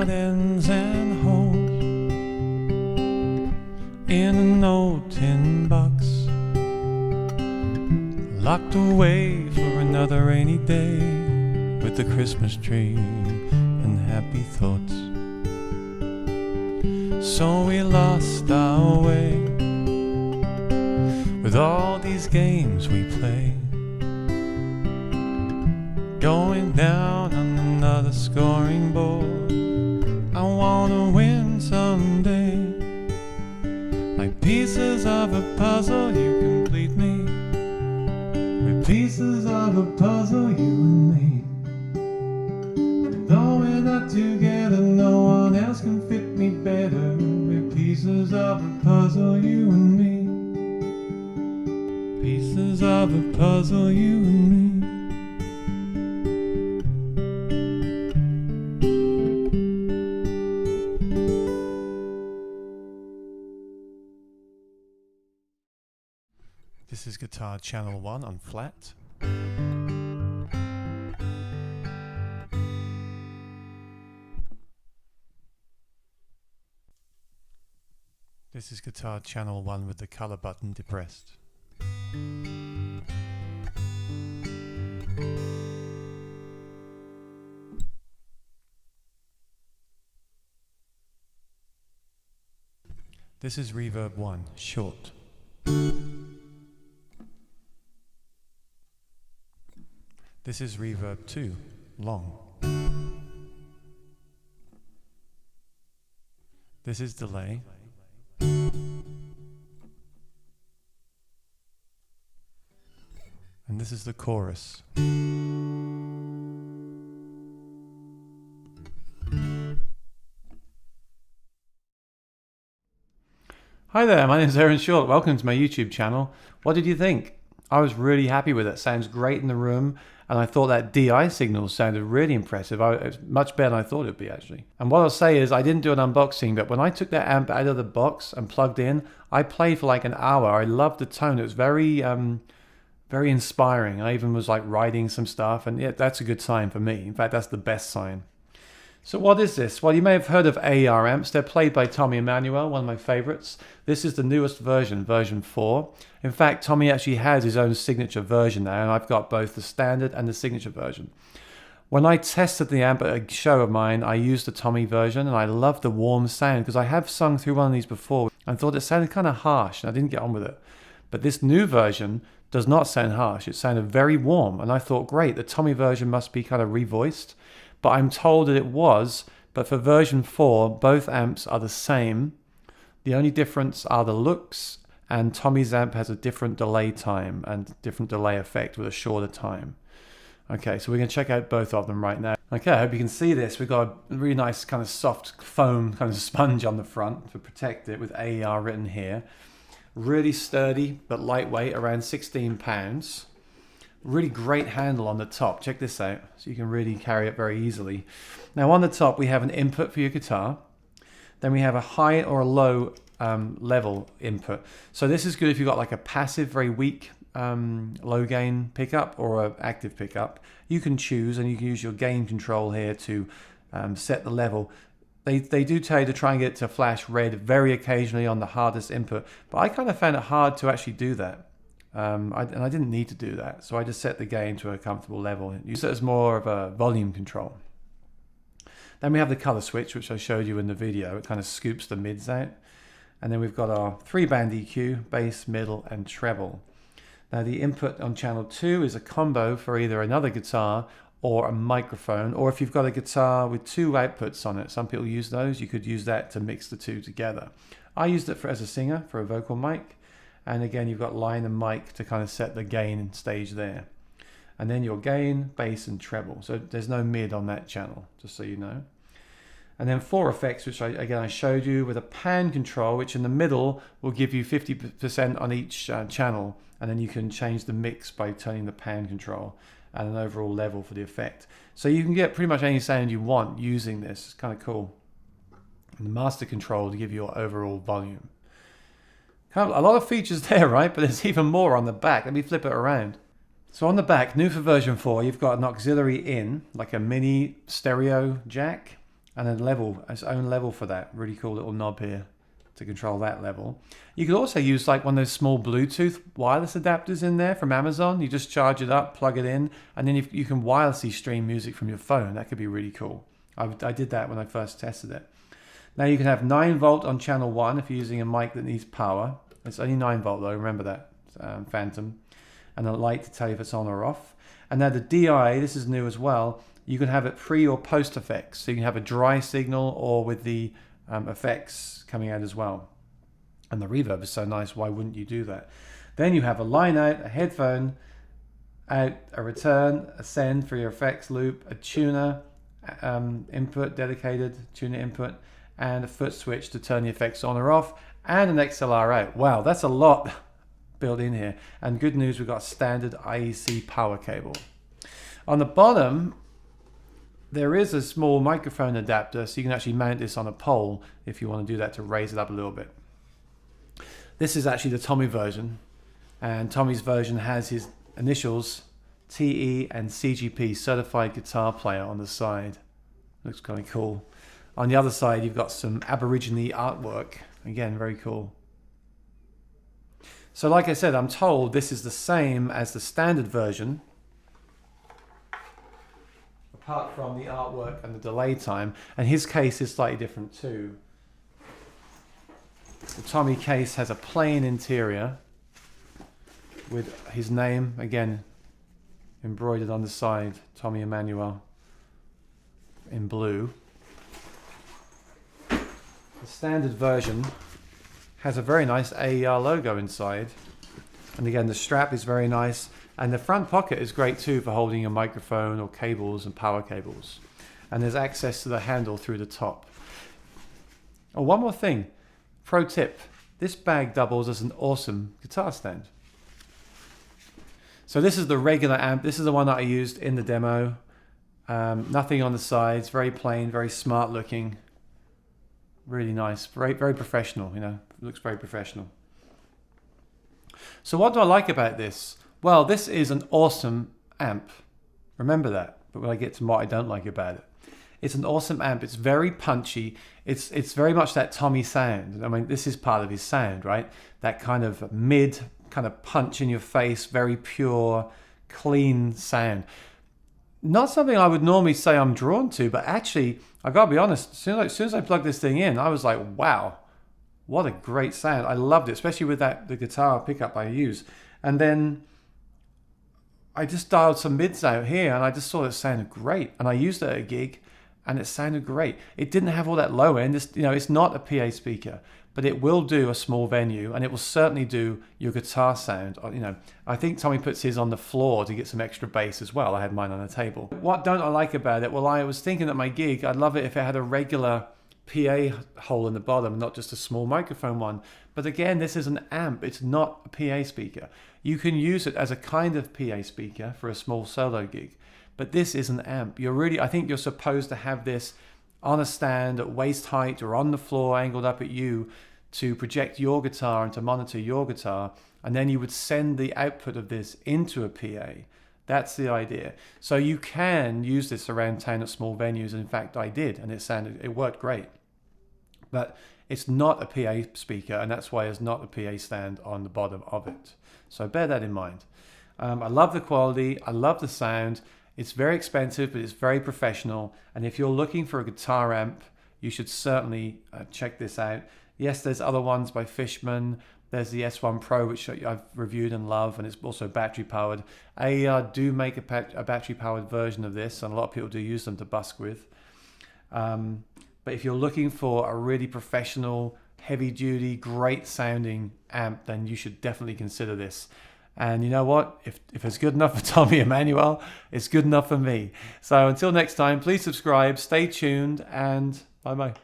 without ends and holes in an old tin box, locked away for another rainy day, with the Christmas tree and happy thoughts. So we lost our way with all these games we play, going down on another scoring board. I wanna win someday, like pieces of a puzzle you complete me, with pieces of a puzzle you and me. Though we're not together, no one else can fit me better, with pieces of a puzzle you and me, pieces of a puzzle you and me. This is guitar channel 1 on flat. This is guitar channel 1 with the color button depressed. This is reverb 1, short. This is reverb 2, long. This is delay. And this is the chorus. Hi there, my name is Aaron Short. Welcome to my YouTube channel. What did you think? I was really happy with it. Sounds great in the room, and I thought that DI signal sounded really impressive. It was much better than I thought it would be, actually. And what I'll say is I didn't do an unboxing, but when I took that amp out of the box and plugged in, I played for like an hour. I loved the tone. It was very inspiring. I even was like writing some stuff, and yeah, that's a good sign for me. In fact, that's the best sign. So what is this? Well, you may have heard of AER amps. They're played by Tommy Emmanuel, one of my favorites. This is the newest version, version 4. In fact, Tommy actually has his own signature version now, and I've got both the standard and the signature version. When I tested the amp at a show of mine, I used the Tommy version, and I loved the warm sound, because I have sung through one of these before and thought it sounded kind of harsh, and I didn't get on with it. But this new version does not sound harsh. It sounded very warm, and I thought, great, the Tommy version must be kind of revoiced. But I'm told that it was, but for version 4, both amps are the same. The only difference are the looks, and Tommy's amp has a different delay time and different delay effect with a shorter time. Okay, so we're going to check out both of them right now. Okay, I hope you can see this. We've got a really nice kind of soft foam kind of sponge on the front to protect it with AER written here. Really sturdy, but lightweight, around 16 pounds. Really great handle on the top. Check this out. So you can really carry it very easily. Now on the top we have an input for your guitar. Then we have a high or a low level input. So this is good if you've got like a passive, very weak low gain pickup or an active pickup. You can choose, and you can use your gain control here to set the level. They do tell you to try and get it to flash red very occasionally on the hardest input, but I kind of found it hard to actually do that. And I didn't need to do that, so I just set the gain to a comfortable level. Use it as more of a volume control. Then we have the color switch, which I showed you in the video. It kind of scoops the mids out. And then we've got our 3-band EQ, bass, middle, and treble. Now the input on channel 2 is a combo for either another guitar or a microphone, or if you've got a guitar with 2 outputs on it. Some people use those. You could use that to mix the 2 together. I used it as a singer for a vocal mic. And again, you've got line and mic to kind of set the gain stage there. And then your gain, bass, and treble. So there's no mid on that channel, just so you know. And then 4 effects, which I showed you with a pan control, which in the middle will give you 50% on each channel. And then you can change the mix by turning the pan control and an overall level for the effect. So you can get pretty much any sound you want using this. It's kind of cool. And the master control to give you your overall volume. Kind of a lot of features there, right? But there's even more on the back. Let me flip it around. So on the back, new for version 4, you've got an auxiliary in, like a mini stereo jack. and then level, its own level for that. Really cool little knob here to control that level. You could also use like one of those small Bluetooth wireless adapters in there from Amazon. You just charge it up, plug it in, and then you can wirelessly stream music from your phone. That could be really cool. I did that when I first tested it. Now you can have 9 volt on channel 1 if you're using a mic that needs power. It's only 9 volt though, remember that, Phantom. And a light to tell you if it's on or off. And now the DI, this is new as well, you can have it pre or post effects. So you can have a dry signal or with the effects coming out as well. And the reverb is so nice, why wouldn't you do that? Then you have a line out, a headphone out, a return, a send for your effects loop, a tuner input, dedicated tuner input, and a foot switch to turn the effects on or off, and an XLR out. Wow, that's a lot built in here. And good news, we've got a standard IEC power cable. On the bottom, there is a small microphone adapter, so you can actually mount this on a pole if you want to do that to raise it up a little bit. This is actually the Tommy version, and Tommy's version has his initials TE and CGP, Certified Guitar Player, on the side. Looks kind of cool. On the other side, you've got some Aborigine artwork. Again, very cool. So like I said, I'm told this is the same as the standard version, apart from the artwork and the delay time. And his case is slightly different too. The Tommy case has a plain interior with his name, again, embroidered on the side, Tommy Emmanuel, in blue. The standard version has a very nice AER logo inside. And again, the strap is very nice. And the front pocket is great too for holding your microphone or cables and power cables. And there's access to the handle through the top. Oh, one more thing. Pro tip. This bag doubles as an awesome guitar stand. So this is the regular amp. This is the one that I used in the demo. Nothing on the sides. Very plain, very smart looking. Really nice. Very, very professional, you know. It looks very professional. So what do I like about this? Well, this is an awesome amp. Remember that. But when I get to what I don't like about it. It's an awesome amp. It's very punchy. It's very much that Tommy sound. I mean, this is part of his sound, right? That kind of mid, kind of punch in your face, very pure, clean sound. Not something I would normally say I'm drawn to, but actually, I gotta be honest, as soon as I plugged this thing in, I was like, wow, what a great sound. I loved it, especially with the guitar pickup I use. And then I just dialed some mids out here and I just thought it sounded great. And I used it at a gig and it sounded great. It didn't have all that low end. It's not a PA speaker, but it will do a small venue and it will certainly do your guitar sound. I think Tommy puts his on the floor to get some extra bass as well. I had mine on a table. What don't I like about it? Well, I was thinking at my gig, I'd love it if it had a regular PA hole in the bottom, not just a small microphone one. But again, this is an amp. It's not a PA speaker. You can use it as a kind of PA speaker for a small solo gig. But this is an amp. I think you're supposed to have this on a stand at waist height or on the floor angled up at you to project your guitar and to monitor your guitar. And then you would send the output of this into a PA. That's the idea. So you can use this around town at small venues. In fact, I did, and it worked great. But it's not a PA speaker, and that's why there's not a PA stand on the bottom of it. So bear that in mind. I love the quality. I love the sound. It's very expensive, but it's very professional. And if you're looking for a guitar amp, you should certainly check this out. Yes, there's other ones by Fishman. There's the S1 Pro, which I've reviewed and love, and it's also battery powered. AER do make a battery powered version of this, and a lot of people do use them to busk with. But if you're looking for a really professional, heavy duty, great sounding amp, then you should definitely consider this. And you know what? If it's good enough for Tommy Emmanuel, it's good enough for me. So until next time, please subscribe, stay tuned, and bye-bye.